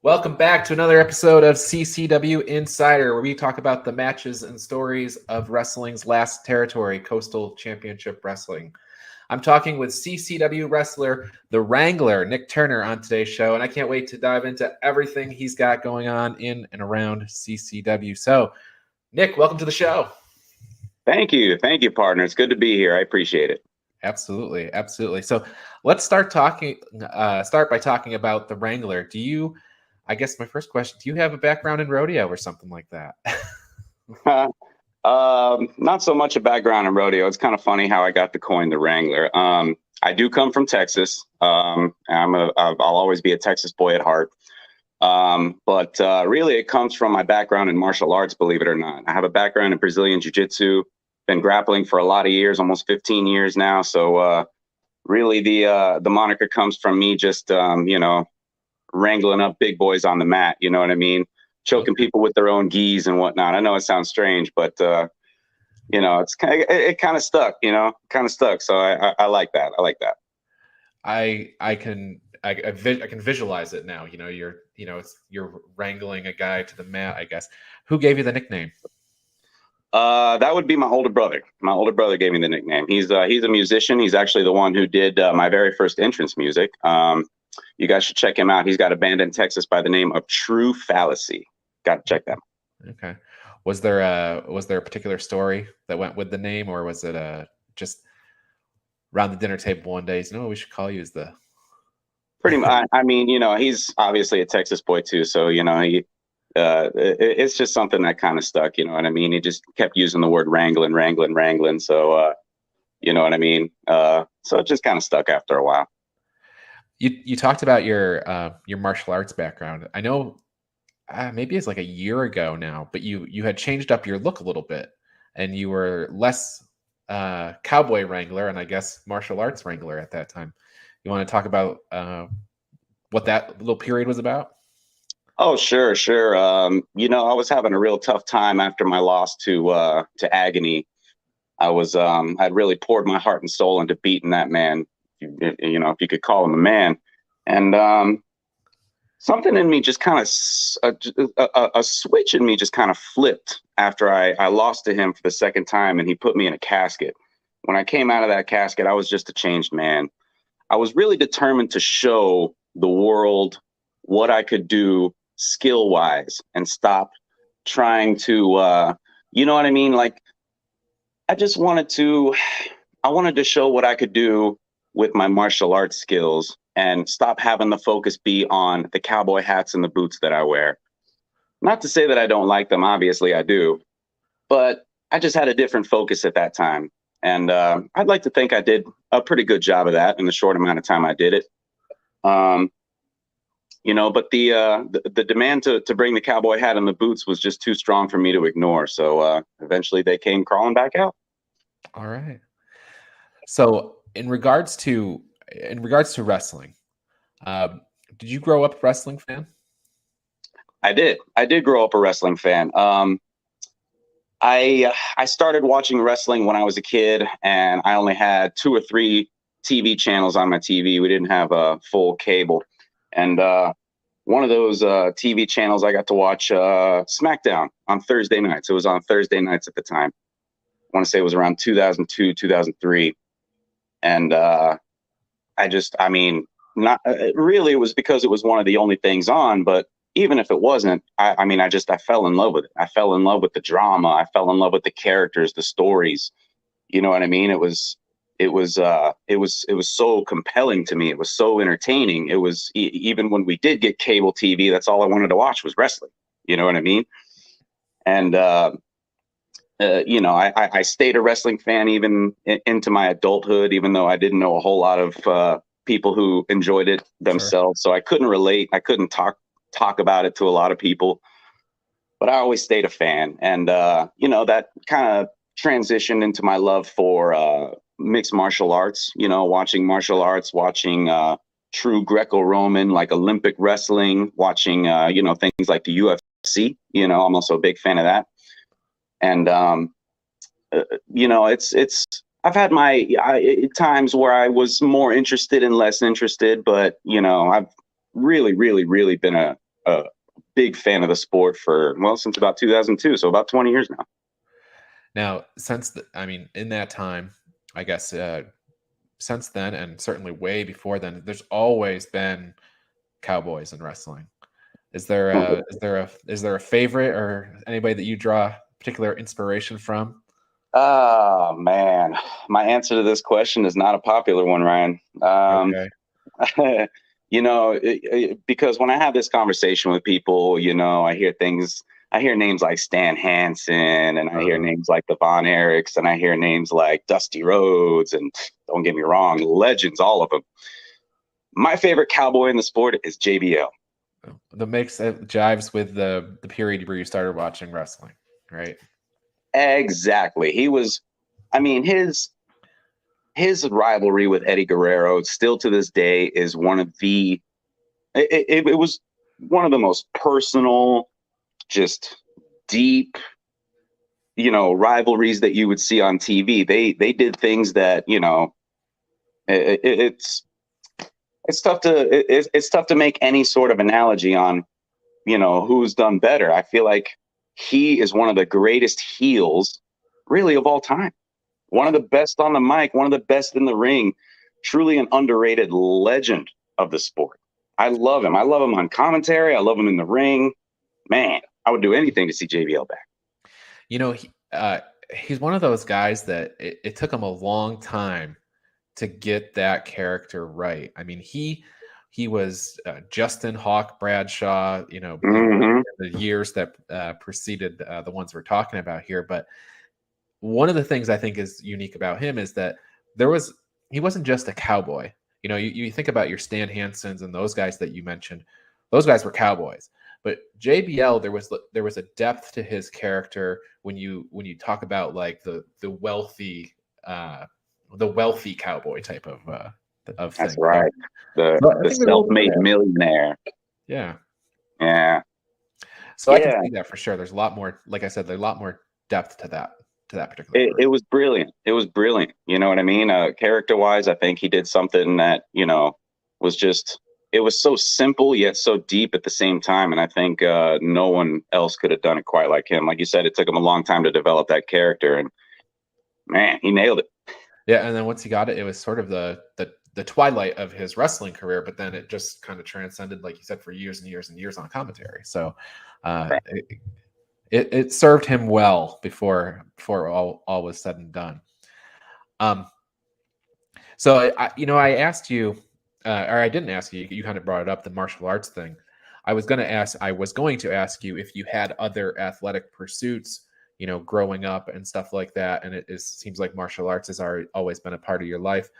Welcome back to another episode of CCW Insider, where we talk about the matches and stories of wrestling's last territory, Coastal Championship Wrestling. I'm talking with CCW wrestler, the Wrangler, Nick Turner, on today's show, and I can't wait to dive into everything he's got going on in and around CCW. So, Nick, welcome to the show. Thank you, partner. It's good to be here. I appreciate it. Absolutely, absolutely. So, let's start by talking about the Wrangler. I guess my first question, do you have a background in rodeo or something like that? Not so much a background in rodeo. It's kind of funny how I got to coin the Wrangler. I do come from Texas. I'll always be a Texas boy at heart. But really it comes from my background in martial arts, believe it or not. I have a background in Brazilian Jiu-Jitsu, been grappling for a lot of years, almost 15 years now. So really the moniker comes from me just, wrangling up big boys on the mat, you know what I mean? Choking people with their own gis and whatnot. I know it sounds strange, but it kind of stuck, So I like that. I like that. I can visualize it now. You're wrangling a guy to the mat, I guess. Who gave you the nickname? That would be my older brother. My older brother gave me the nickname. He's a musician. He's actually the one who did my very first entrance music. You guys should check him out. He's got a band in Texas by the name of True Fallacy. Got to check them. Okay. Was there a particular story that went with the name, or was it just around the dinner table one day? We should call you as the. Pretty much. I mean, he's obviously a Texas boy too, so it's just something that kind of stuck. You know what I mean? He just kept using the word wrangling. So you know what I mean? So it just kind of stuck after a while. You talked about your martial arts background. I know maybe it's like a year ago now, but you had changed up your look a little bit, and you were less cowboy wrangler and I guess martial arts wrangler at that time. You want to talk about what that little period was about? Oh, sure. I was having a real tough time after my loss to Agony. I'd really poured my heart and soul into beating that man. If you could call him a man, and something in me just kind of a switch in me just kind of flipped after I lost to him for the second time, and he put me in a casket. When I came out of that casket, I was just a changed man. I was really determined to show the world what I could do skill wise and stop trying to, you know what I mean? Like, I wanted to show what I could do with my martial arts skills and stop having the focus be on the cowboy hats and the boots that I wear. Not to say that I don't like them, obviously I do, but I just had a different focus at that time. And I'd like to think I did a pretty good job of that in the short amount of time I did it. But the demand to bring the cowboy hat and the boots was just too strong for me to ignore. So eventually they came crawling back out. All right. So in regards to wrestling, did you grow up a wrestling fan? I did grow up a wrestling fan. I started watching wrestling when I was a kid, and I only had 2 or 3 TV channels on my TV. We didn't have a full cable, and one of those TV channels I got to watch SmackDown on Thursday nights. It was on Thursday nights at the time. I want to say it was around 2002, 2003. And not really, it was because it was one of the only things on, but even if it wasn't, I fell in love with it. I fell in love with the drama. I fell in love with the characters, the stories. You know what I mean? It was so compelling to me. It was so entertaining. It was even when we did get cable TV, that's all I wanted to watch was wrestling. You know what I mean? And, I stayed a wrestling fan even into my adulthood, even though I didn't know a whole lot of people who enjoyed it themselves. Sure. So I couldn't relate. I couldn't talk about it to a lot of people, but I always stayed a fan. And, that kind of transitioned into my love for mixed martial arts, watching martial arts, watching true Greco-Roman, like Olympic wrestling, watching, things like the UFC. I'm also a big fan of that. And, I've had my times where I was more interested and less interested, but, I've really, really, really been a a big fan of the sport since about 2002, so about 20 years now. Now, in that time, I guess since then, and certainly way before then, there's always been cowboys in wrestling. Is there a favorite or anybody that you draw particular inspiration from? Oh man, my answer to this question is not a popular one, Ryan. Okay. Because when I have this conversation with people, I hear names like Stan Hansen, and I hear names like the Von Erichs, and I hear names like Dusty Rhodes, and don't get me wrong, legends, all of them. My favorite cowboy in the sport is JBL. That makes it jives with the period where you started watching wrestling, right? Exactly. His rivalry with Eddie Guerrero still to this day is one of the it was one of the most personal, just deep, rivalries that you would see on TV. They did things that, it's tough to make any sort of analogy on, who's done better. I feel like he is one of the greatest heels really of all time. One of the best on the mic, one of the best in the ring, truly an underrated legend of the sport. I love him. I love him on commentary. I love him in the ring. Man, I would do anything to see JBL back. He's one of those guys that it took him a long time to get that character right. I mean, he was Justin Hawk Bradshaw, the years that preceded the ones we're talking about here. But one of the things I think is unique about him is that he wasn't just a cowboy. You think about your Stan Hansens and those guys that you mentioned; those guys were cowboys. But JBL, there was a depth to his character when you talk about like the wealthy cowboy type of thing. That's right. The self-made millionaire. Yeah. Yeah. So I can see that for sure. There's a lot more, like I said, there's a lot more depth to that particular. It was brilliant. It was brilliant. You know what I mean? Character-wise, I think he did something that, it was so simple yet so deep at the same time. And I think no one else could have done it quite like him. Like you said, it took him a long time to develop that character, and man, he nailed it. Yeah, and then once he got it, it was sort of the twilight of his wrestling career, but then it just kind of transcended, like you said, for years and years and years on commentary. So it served him well before all was said and done. So I asked you, or I didn't ask you. You kind of brought it up, the martial arts thing. I was going to ask you if you had other athletic pursuits, growing up and stuff like that. And it seems like martial arts has always been a part of your life.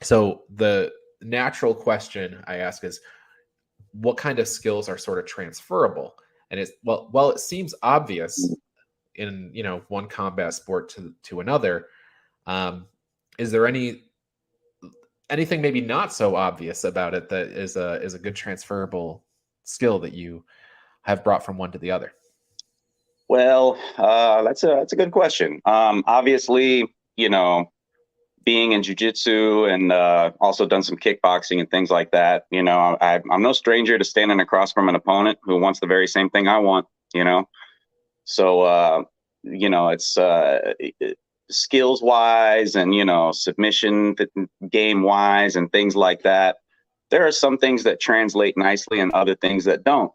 So the natural question I ask is, what kind of skills are sort of transferable? And it seems obvious in, one combat sport to another. Is there anything maybe not so obvious about it that is a good transferable skill that you have brought from one to the other? Well, that's a good question. Obviously, being in jiu-jitsu and also done some kickboxing and things like that, I'm no stranger to standing across from an opponent who wants the very same thing I want, So, it's skills wise and, submission game wise and things like that. There are some things that translate nicely and other things that don't,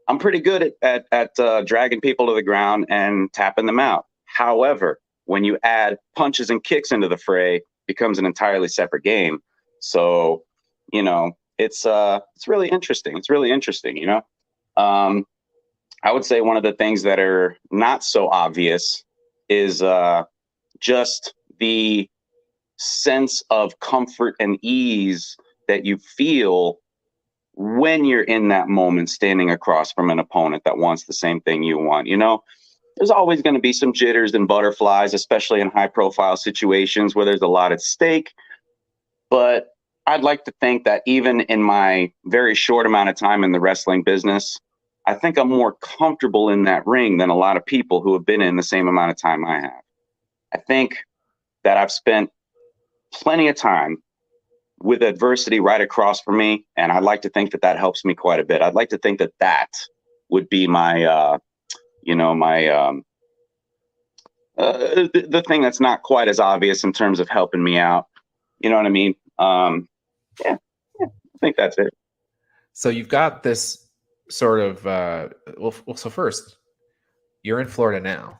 I'm pretty good at dragging people to the ground and tapping them out. However, when you add punches and kicks into the fray, it becomes an entirely separate game. So, it's really interesting. It's really interesting, I would say one of the things that are not so obvious is just the sense of comfort and ease that you feel when you're in that moment standing across from an opponent that wants the same thing you want. There's always going to be some jitters and butterflies, especially in high profile situations where there's a lot at stake. But I'd like to think that even in my very short amount of time in the wrestling business, I think I'm more comfortable in that ring than a lot of people who have been in the same amount of time I have. I think that I've spent plenty of time with adversity right across from me. And I'd like to think that that helps me quite a bit. I'd like to think that that would be my, the thing that's not quite as obvious in terms of helping me out. You know what I mean? Yeah, I think that's it. So you've got this sort of, so first, you're in Florida now.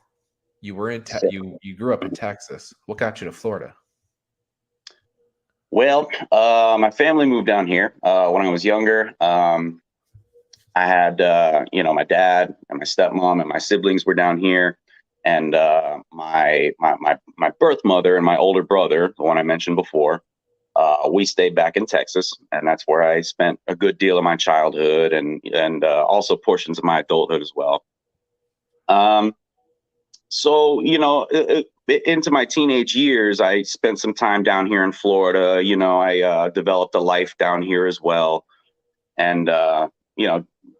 You were in you grew up in Texas. What got you to Florida? Well, my family moved down here when I was younger. I had, my dad and my stepmom and my siblings were down here, and my birth mother and my older brother, the one I mentioned before, we stayed back in Texas, and that's where I spent a good deal of my childhood and also portions of my adulthood as well. So, into my teenage years, I spent some time down here in Florida. I developed a life down here as well. And,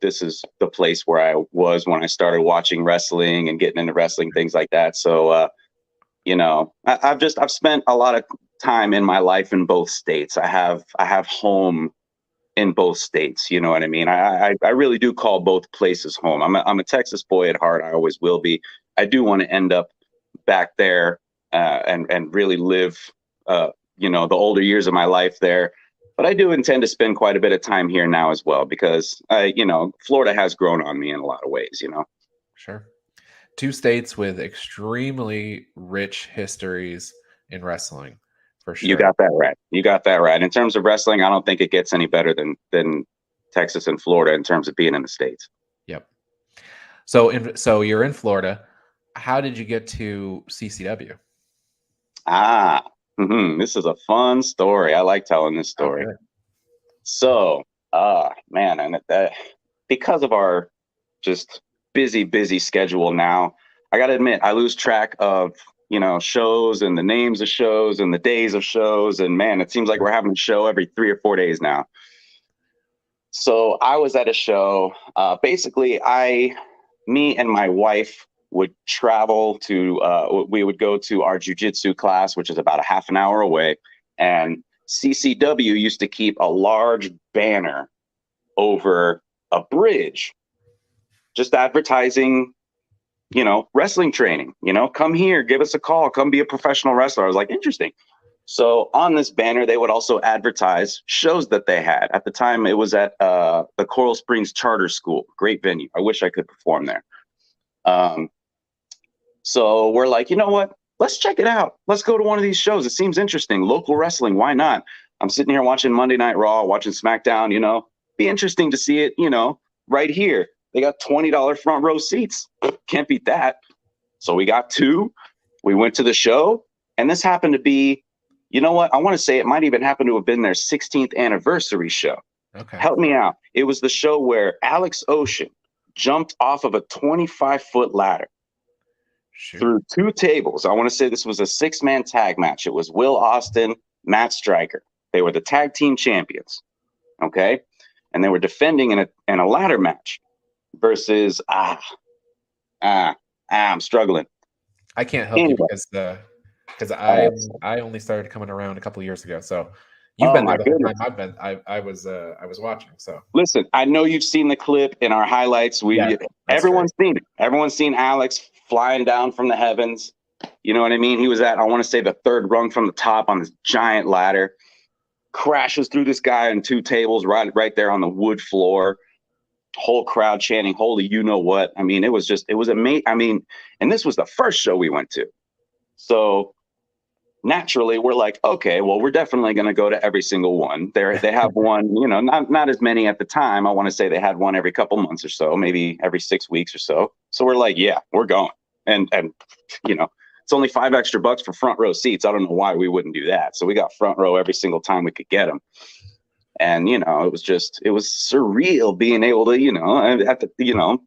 this is the place where I was when I started watching wrestling and getting into wrestling, things like that. So, I've spent a lot of time in my life in both states. I have home in both states. You know what I mean? I really do call both places home. I'm a Texas boy at heart. I always will be. I do want to end up back there and really live, the older years of my life there. But I do intend to spend quite a bit of time here now as well, because, Florida has grown on me in a lot of ways, Sure. Two states with extremely rich histories in wrestling, for sure. You got that right. You got that right. In terms of wrestling, I don't think it gets any better than Texas and Florida in terms of being in the States. Yep. So you're in Florida. How did you get to CCW? This is a fun story. I like telling this story. Okay. So, man, and because of our just busy schedule now, I got to admit, I lose track of, shows and the names of shows and the days of shows. And man, it seems like we're having a show every 3 or 4 days now. So I was at a show. Basically, me and my wife would travel to, we would go to our jujitsu class, which is about a half an hour away. And CCW used to keep a large banner over a bridge, just advertising, wrestling training, come here, give us a call, come be a professional wrestler. I was like, interesting. So on this banner, they would also advertise shows that they had. At the time, it was at the Coral Springs Charter School. Great venue. I wish I could perform there. So we're like, you know what? Let's check it out. Let's go to one of these shows. It seems interesting. Local wrestling. Why not? I'm sitting here watching Monday Night Raw, watching SmackDown, be interesting to see it, right here. They got $20 front row seats. Can't beat that. So we got 2. We went to the show, and this happened to be, you know what? I want to say it might even happen to have been their 16th anniversary show. Okay. Help me out. It was the show where Alex Ocean jumped off of a 25-foot ladder through 2 tables. I want to say this was a 6-man tag match. It was Will Austin, Matt Stryker. They were the tag team champions. Okay. And they were defending in a ladder match versus, I'm struggling. I can't help you because I only started coming around a couple of years ago. So you've been there the whole time I was watching. So listen, I know you've seen the clip in our highlights. Everyone's seen it. Everyone's seen Alex flying down from the heavens. You know what I mean? He was at, I want to say, the 3rd rung from the top on this giant ladder, crashes through this guy on 2 tables right there on the wood floor. Whole crowd chanting, holy, you know what? I mean, it was amazing. I mean, and this was the first show we went to. So naturally we're like, okay, well, we're definitely going to go to every single one. They have one, not as many at the time. I want to say they had one every couple months or so, maybe every 6 weeks or so. So we're like, yeah, we're going. And it's only $5 extra for front row seats. I don't know why we wouldn't do that. So we got front row every single time we could get them. And, it was surreal being able to,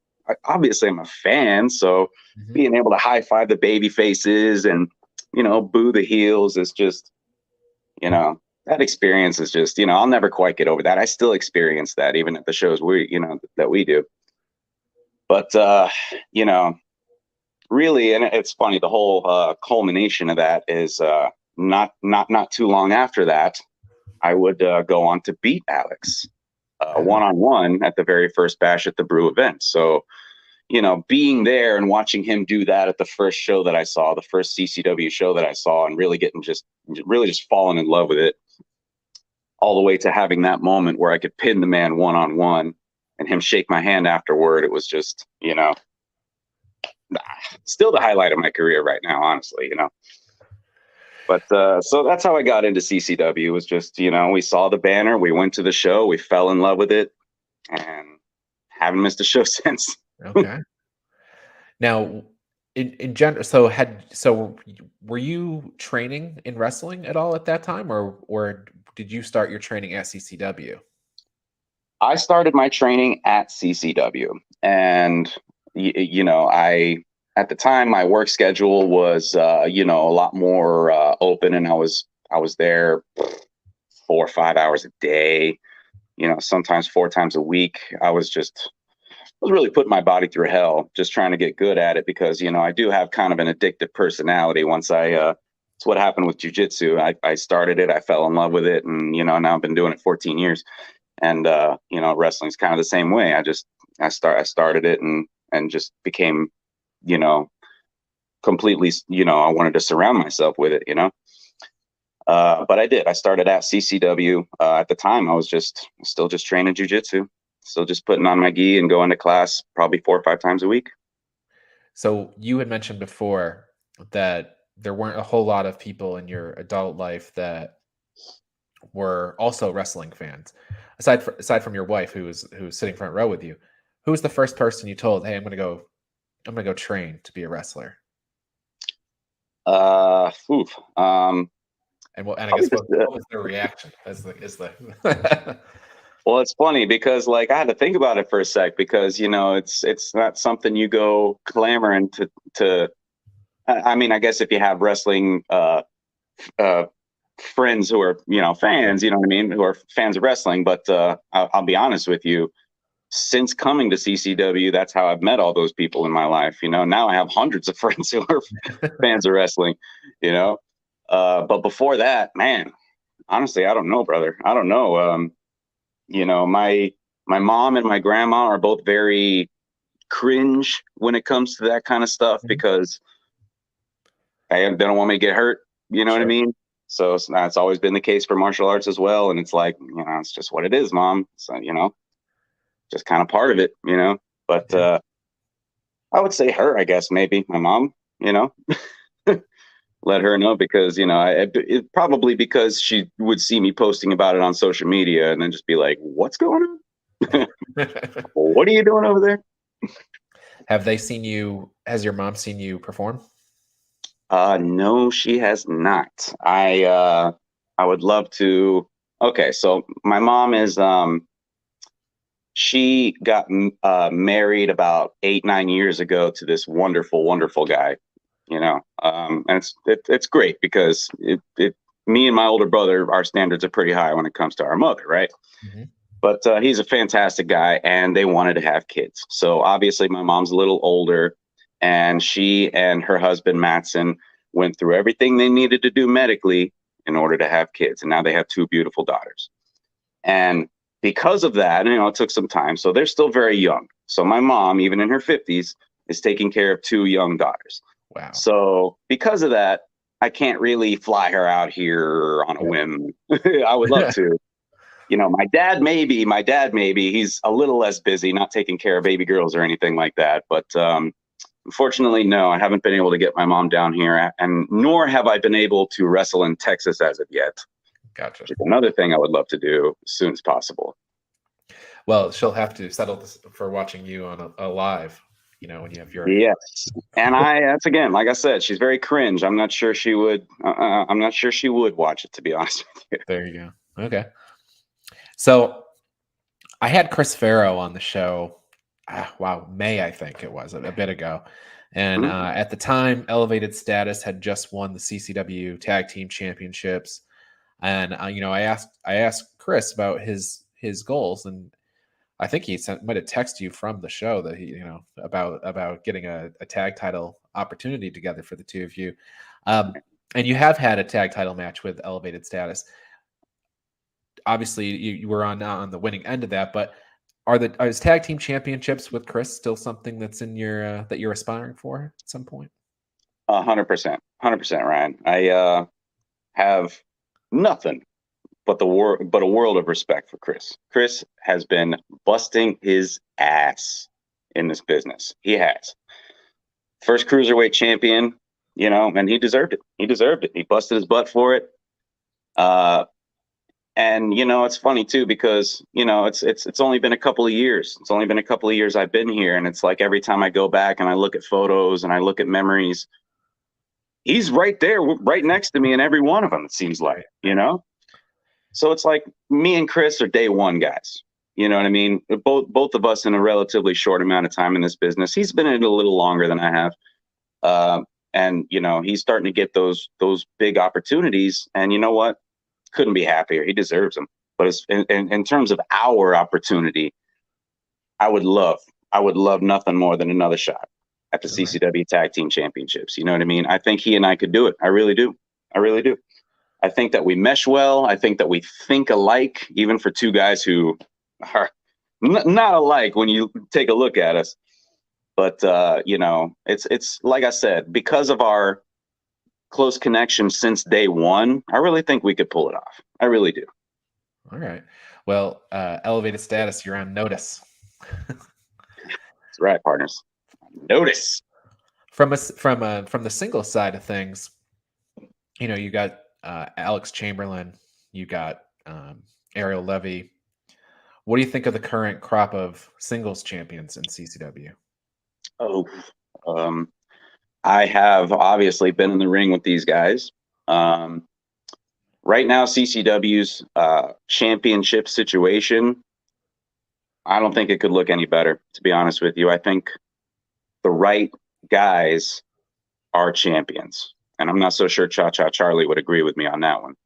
obviously I'm a fan. So being able to high five the baby faces and, boo the heels is just, that experience is just, I'll never quite get over that. I still experience that even at the shows that we do. But, really, and it's funny, the whole culmination of that is not too long after that, I would go on to beat Alex one-on-one at the very first bash at the Brew event. So, being there and watching him do that at the first show that I saw, the first CCW show that I saw, and really just falling in love with it, all the way to having that moment where I could pin the man one-on-one and him shake my hand afterward. It was just, still the highlight of my career right now, honestly, But so that's how I got into CCW. Was just, we saw the banner, we went to the show, we fell in love with it, and haven't missed a show since. Okay. Now, in general, so were you training in wrestling at all at that time, or did you start your training at CCW? I started my training at CCW, and I at the time my work schedule was a lot more open, and I was there 4 or 5 hours a day, sometimes 4 times a week. I was really putting my body through hell, just trying to get good at it, because I do have kind of an addictive personality. Once it's what happened with jiu-jitsu. I started it, I fell in love with it, and now I've been doing it 14 years. And wrestling's kind of the same way. I started it and just became, completely, I wanted to surround myself with it, but I started at CCW. At the time I was still just training jiu-jitsu, still just putting on my gi and going to class probably 4 or 5 times a week. So you had mentioned before that there weren't a whole lot of people in your adult life that were also wrestling fans, aside from your wife, who was sitting front row with you. Who was the first person you told, "Hey, I'm gonna go train to be a wrestler"? And I guess what was their reaction? Well, it's funny because I had to think about it for a sec, because it's not something you go clamoring to. I mean, I guess if you have wrestling friends who are fans, who are fans of wrestling, but I'll be honest with you, since coming to CCW, that's how I've met all those people in my life. Now I have hundreds of friends who are fans of wrestling, but before that, man, honestly, I don't know, brother. I don't know. My mom and my grandma are both very cringe when it comes to that kind of stuff, because they don't want me to get hurt. You know what I mean? So that's always been the case for martial arts as well. And it's like, it's just what it is, Mom. So, just kind of part of it, but I would say her, I guess, maybe my mom, let her know, because, it probably because she would see me posting about it on social media and then just be like, what's going on? What are you doing over there? Has your mom seen you perform? No, she has not. I would love to. Okay, so my mom is she got married about 8-9 years ago to this wonderful guy, and it's great, because me and my older brother, our standards are pretty high when it comes to our mother, right? Mm-hmm. But he's a fantastic guy, and they wanted to have kids. So obviously my mom's a little older, and she and her husband Matson went through everything they needed to do medically in order to have kids, and now they have 2 beautiful daughters. And because of that, it took some time. So they're still very young. So my mom, even in her 50s, is taking care of 2 young daughters. Wow. So because of that, I can't really fly her out here on a whim. I would love to. My dad maybe. He's a little less busy, not taking care of baby girls or anything like that. But unfortunately, no, I haven't been able to get my mom down here, and nor have I been able to wrestle in Texas as of yet. Gotcha. Another thing I would love to do as soon as possible. Well, she'll have to settle this for watching you on a live, when you have your. Yes, and that's again, like I said, she's very cringe. I'm not sure she would. I'm not sure she would watch it, to be honest with you. There you go. Okay. So, I had Chris Farrow on the show. May, I think it was a bit ago, and at the time, Elevated Status had just won the CCW Tag Team Championships. And I asked Chris about his goals, and I think he might have texted you from the show that he about getting a tag title opportunity together for the 2 of you, and you have had a tag title match with Elevated Status. obviously you were on the winning end of that, but are his tag team championships with Chris still something that's in your that you're aspiring for at some point? 100%, 100%, Ryan. I have nothing but a world of respect for Chris. Chris has been busting his ass in this business. He has. First cruiserweight champion, and he deserved it. He deserved it. He busted his butt for it. And it's funny too, because it's only been a couple of years. It's only been a couple of years I've been here, and it's like every time I go back and I look at photos and I look at memories, he's right there, right next to me in every one of them. It seems like, So it's like me and Chris are day one guys. You know what I mean? Both of us in a relatively short amount of time in this business. He's been in it a little longer than I have, and he's starting to get those big opportunities. And you know what? Couldn't be happier. He deserves them. But in terms of our opportunity, I would love nothing more than another shot at the CCW Tag Team Championships. You know what I mean? I think he and I could do it. I really do. I really do. I think that we mesh well. I think that we think alike, even for two guys who are not alike when you take a look at us. But it's like I said, because of our close connection since day one, I really think we could pull it off. I really do. All right. Well, elevated status, you're on notice. That's right, partners. Notice. From the single side of things, you got Alex Chamberlain, you got Ariel Levy. What do you think of the current crop of singles champions in CCW? Oh, I have obviously been in the ring with these guys. Right now, CCW's championship situation, I don't think it could look any better, to be honest with you. I think the right guys are champions. And I'm not so sure Cha-Cha Charlie would agree with me on that one.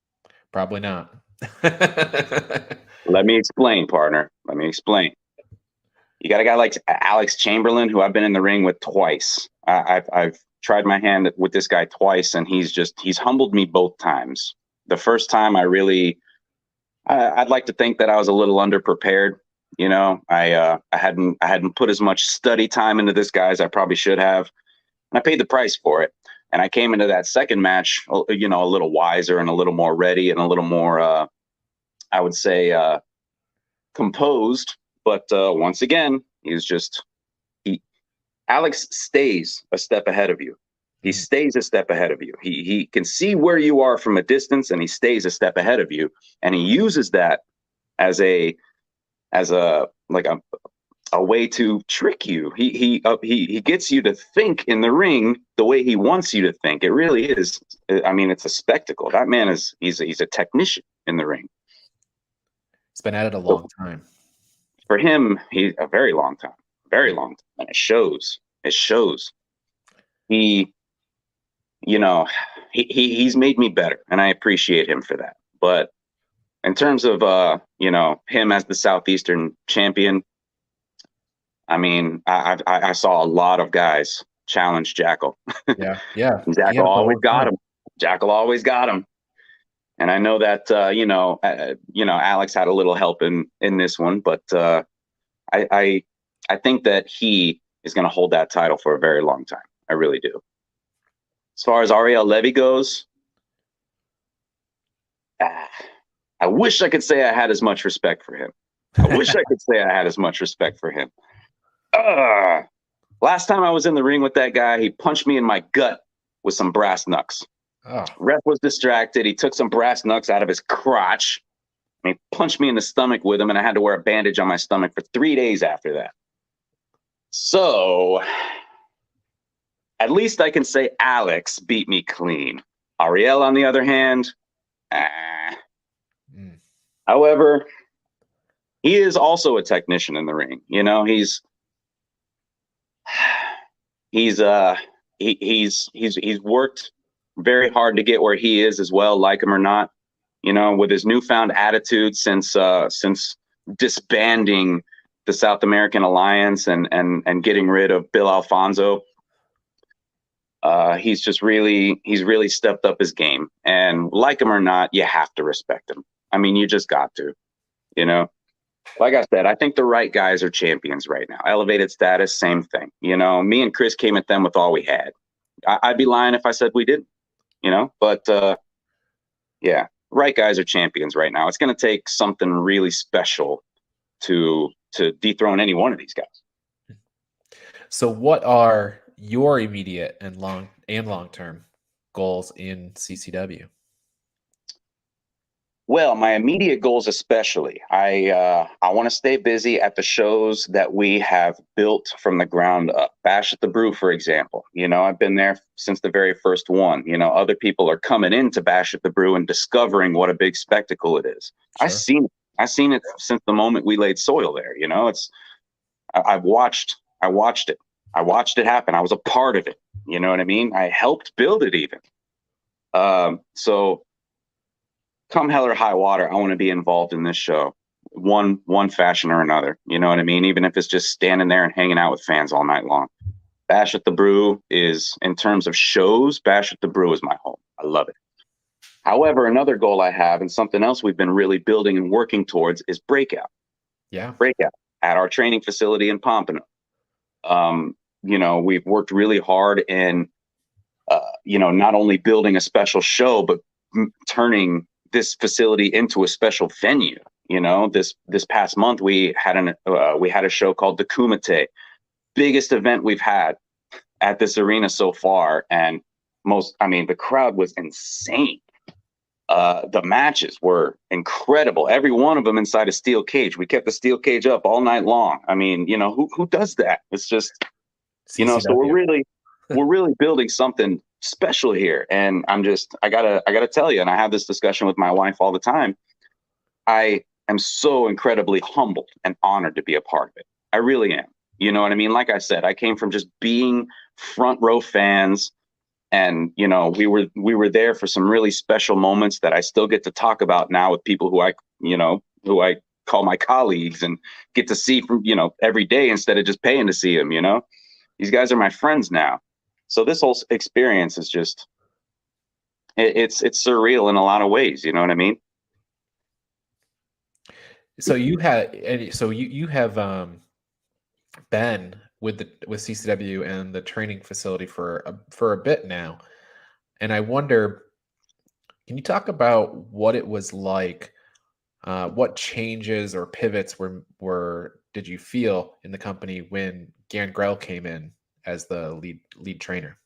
Probably not. Let me explain, partner. Let me explain. You got a guy like Alex Chamberlain, who I've been in the ring with twice. I've tried my hand with this guy twice, and he's humbled me both times. The first time I'd like to think that I was a little underprepared. I hadn't put as much study time into this guy as I probably should have. And I paid the price for it. And I came into that second match, a little wiser and a little more ready and a little more, I would say, composed. But once again, Alex stays a step ahead of you. He stays a step ahead of you. He can see where you are from a distance, and he stays a step ahead of you. And he uses that as a way to trick you. He gets you to think in the ring the way he wants you to think. It really is. I mean, it's a spectacle. That man he's a technician in the ring. It's been at it a long time. For him, he's a very long time, and it shows. He's made me better, and I appreciate him for that. But in terms of him as the Southeastern champion, I mean, I saw a lot of guys challenge Jackal. Yeah. Jackal always got him. Jackal always got him. And I know that Alex had a little help in this one, but I think that he is going to hold that title for a very long time. I really do. As far as Ariel Levy goes, I wish I could say I had as much respect for him. Last time I was in the ring with that guy, he punched me in my gut with some brass knucks. Oh. Ref was distracted. He took some brass knucks out of his crotch, and he punched me in the stomach with them, and I had to wear a bandage on my stomach for 3 days after that. So at least I can say Alex beat me clean. Ariel, on the other hand, However, he is also a technician in the ring. He's worked very hard to get where he is as well, like him or not. With his newfound attitude since disbanding the South American Alliance and getting rid of Bill Alfonso. He's really stepped up his game, and like him or not, you have to respect him. I mean, you just got to, you know. Like I said, I think the right guys are champions right now. Elevated status, same thing. You know, me and Chris came at them with all we had. I'd be lying if I said we didn't, you know, but yeah, right guys are champions right now. It's going to take something really special to dethrone any one of these guys. So what are your immediate and long-term goals in CCW? Well, my immediate goals, especially, I want to stay busy at the shows that we have built from the ground up. Bash at the Brew, for example. You know, I've been there since the very first one. You know, other people are coming into Bash at the Brew and discovering what a big spectacle it is. Sure. I've seen it since the moment we laid soil there. You know, I watched it. I watched it happen. I was a part of it. You know what I mean? I helped build it even. So come hell or high water, I want to be involved in this show, one fashion or another. You know what I mean? Even if it's just standing there and hanging out with fans all night long. Bash at the Brew is, in terms of shows, Bash at the Brew is my home. I love it. However, another goal I have, and something else we've been really building and working towards, is Breakout. Yeah. Breakout at our training facility in Pompano. You know, we've worked really hard in, you know, not only building a special show, but turning this facility into a special venue. You know, this past month we had a show called the Kumite, biggest event we've had at this arena so far, and the crowd was insane. The matches were incredible, every one of them inside a steel cage. We kept the steel cage up all night long. I mean, you know, who does that? It's just, you know, so we're really building something special here. And I gotta tell you, and I have this discussion with my wife all the time, I am so incredibly humbled and honored to be a part of it. I really am. You know what I mean? Like I said, I came from just being front row fans, and, you know, we were there for some really special moments that I still get to talk about now with people who I call my colleagues and get to see from, you know, every day instead of just paying to see them. You know, these guys are my friends now. So this whole experience is just, it's surreal in a lot of ways. You know what I mean? So you have been with CCW and the training facility for a bit now, and I wonder, can you talk about what it was like? What changes or pivots did you feel in the company when Gangrel came in as the lead trainer?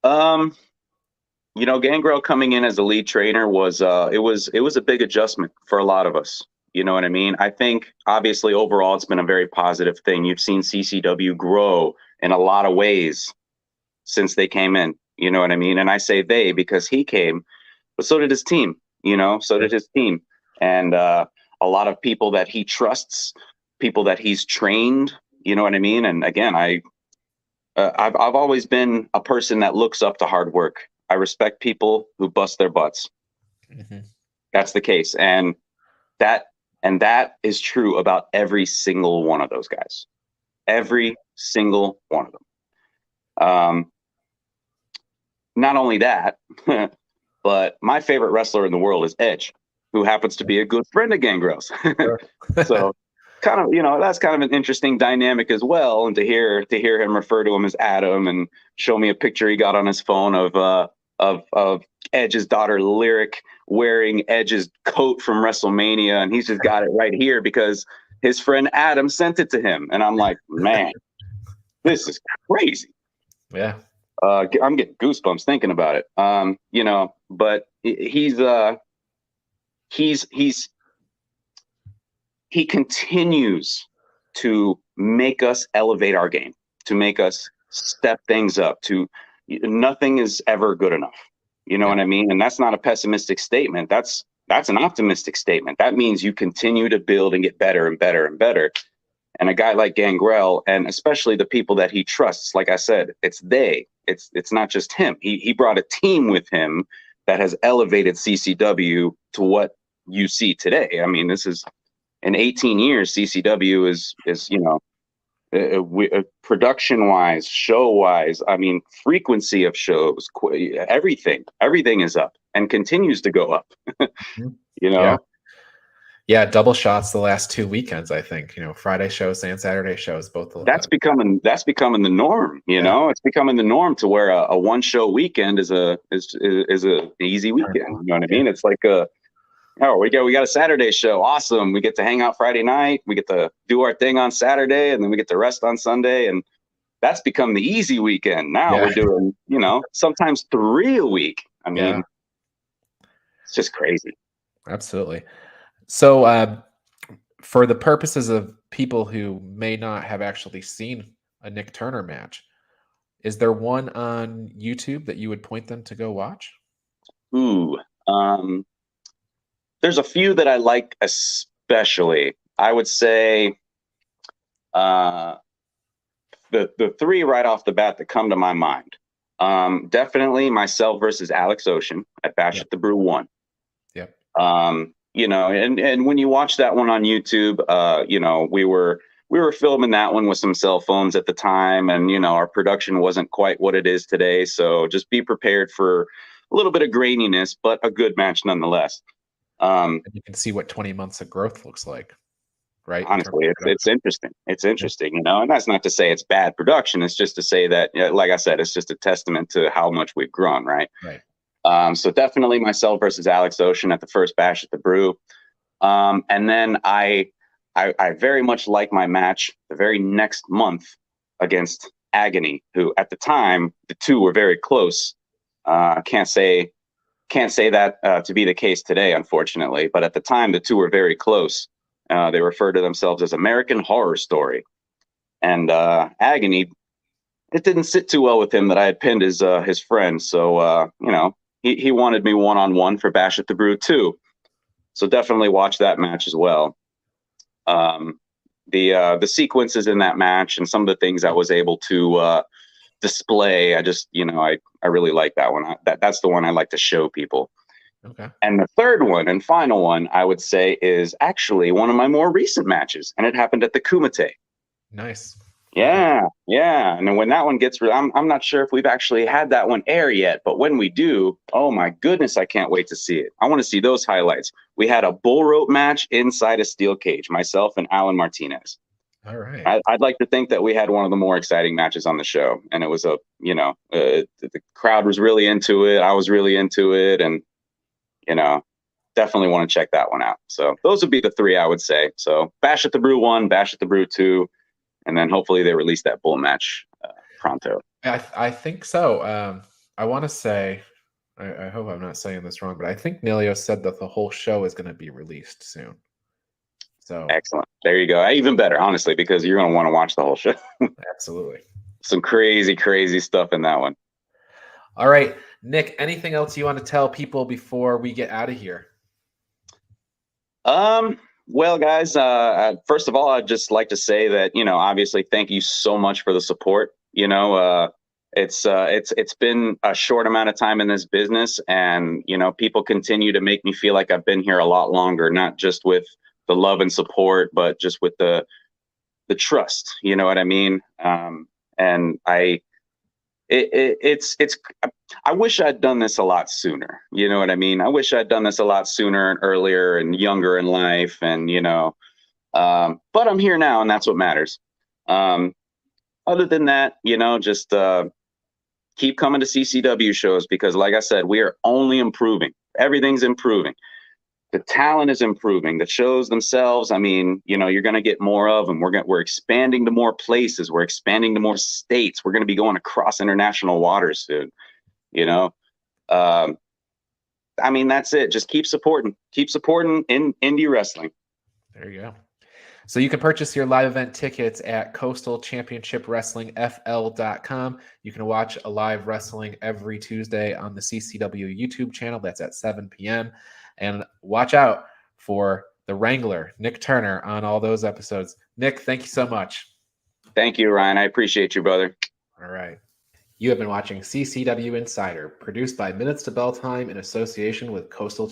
You know, Gangrel coming in as a lead trainer was it was a big adjustment for a lot of us. You know what I mean? I think obviously overall it's been a very positive thing. You've seen CCW grow in a lot of ways since they came in. You know what I mean? And I say they because he came, but so did his team. You know, so did his team, and a lot of people that he trusts, people that he's trained. You know what I mean? And again, I've always been a person that looks up to hard work. I respect people who bust their butts. Mm-hmm. That's the case, and that is true about every single one of those guys. Every single one of them. Not only that, but my favorite wrestler in the world is Edge, who happens to be a good friend of Gangrel's. Sure. So kind of, you know, that's kind of an interesting dynamic as well. And to hear him refer to him as Adam and show me a picture he got on his phone of Edge's daughter Lyric wearing Edge's coat from WrestleMania, and he's just got it right here because his friend Adam sent it to him. And I'm like, man, this is crazy. Yeah. I'm getting goosebumps thinking about it. You know, but he continues to make us elevate our game, to make us step things up. Nothing is ever good enough. You know what I mean? And that's not a pessimistic statement. That's an optimistic statement. That means you continue to build and get better and better and better. And a guy like Gangrel, and especially the people that he trusts, like I said, it's not just him. He brought a team with him that has elevated CCW to what you see today. I mean, this is in 18 years, CCW is you know, production wise, show wise. I mean, frequency of shows, everything is up. and continues to go up. Mhm. You know. Yeah. Yeah, double shots the last 2 weekends, I think. Friday shows and Saturday shows both. That's becoming the norm. It's becoming the norm to where a one show weekend is a easy weekend. You know what I mean? It's like we got a Saturday show. Awesome. We get to hang out Friday night. We get to do our thing on Saturday, and then we get to rest on Sunday. And that's become the easy weekend. Now we're doing, sometimes 3 a week. I mean, it's just crazy. Absolutely. So, for the purposes of people who may not have actually seen a Nick Turner match, is there one on YouTube that you would point them to go watch? Ooh, there's a few that I like, especially. I would say the 3 right off the bat that come to my mind. Definitely myself versus Alex Ocean at Bash at the Brew 1. Yep. And when you watch that one on YouTube, we were filming that one with some cell phones at the time, and our production wasn't quite what it is today. So just be prepared for a little bit of graininess, but a good match nonetheless. And you can see what 20 months of growth looks like, right? Honestly, it's interesting. It's interesting, and that's not to say it's bad production. It's just to say that, like I said, it's just a testament to how much we've grown, right? Right. So definitely myself versus Alex Ocean at the first Bash at the Brew. And then I very much like my match the very next month against Agony, who at the time, the two were very close. Can't say that to be the case today, unfortunately. But at the time, the two were very close. They refer to themselves as American Horror Story. And Agony, it didn't sit too well with him that I had pinned his friend. So, he wanted me one-on-one for Bash at the Brew 2. So definitely watch that match as well. The sequences in that match and some of the things I was able to display, I really like that one. That's the one I like to show people. Okay. And the third one and final one, I would say, is actually one of my more recent matches, and it happened at the Kumite. Nice. Yeah. And then when that one gets, I'm not sure if we've actually had that one air yet, but when we do, oh my goodness, I can't wait to see it. I want to see those highlights. We had a bull rope match inside a steel cage, myself and Alan Martinez. All right. I'd like to think that we had one of the more exciting matches on the show, and it was the crowd was really into it. I was really into it, and definitely want to check that one out. So those would be the 3 I would say. So Bash at the Brew 1, Bash at the Brew 2, and then hopefully they release that bull match pronto. I think so. I want to say, I hope I'm not saying this wrong, but I think Nilio said that the whole show is going to be released soon. So excellent. There you go. Even better, honestly, because you're going to want to watch the whole show. Absolutely. Some crazy, crazy stuff in that one. All right, Nick, anything else you want to tell people before we get out of here? Well, guys, first of all, I'd just like to say that, obviously, thank you so much for the support. It's been a short amount of time in this business, and, people continue to make me feel like I've been here a lot longer, not just with the love and support, but just with the trust, you know what I mean? And I wish I'd done this a lot sooner. You know what I mean? I wish I'd done this a lot sooner and earlier and younger in life. And, but I'm here now, and that's what matters. Other than that, just keep coming to CCW shows, because like I said, we are only improving. Everything's improving. The talent is improving. The shows themselves, I mean, you're going to get more of them. We're expanding to more places. We're expanding to more states. We're going to be going across international waters soon. I mean, that's it. Just keep supporting in indie wrestling. There you go. So you can purchase your live event tickets at coastalchampionshipwrestlingfl.com. You can watch a live wrestling every Tuesday on the CCW YouTube channel. That's at 7 p.m. And watch out for the Wrangler, Nick Turner, on all those episodes. Nick, thank you so much. Thank you, Ryan. I appreciate you, brother. All right. You have been watching CCW Insider, produced by Minutes to Bell Time in association with Coastal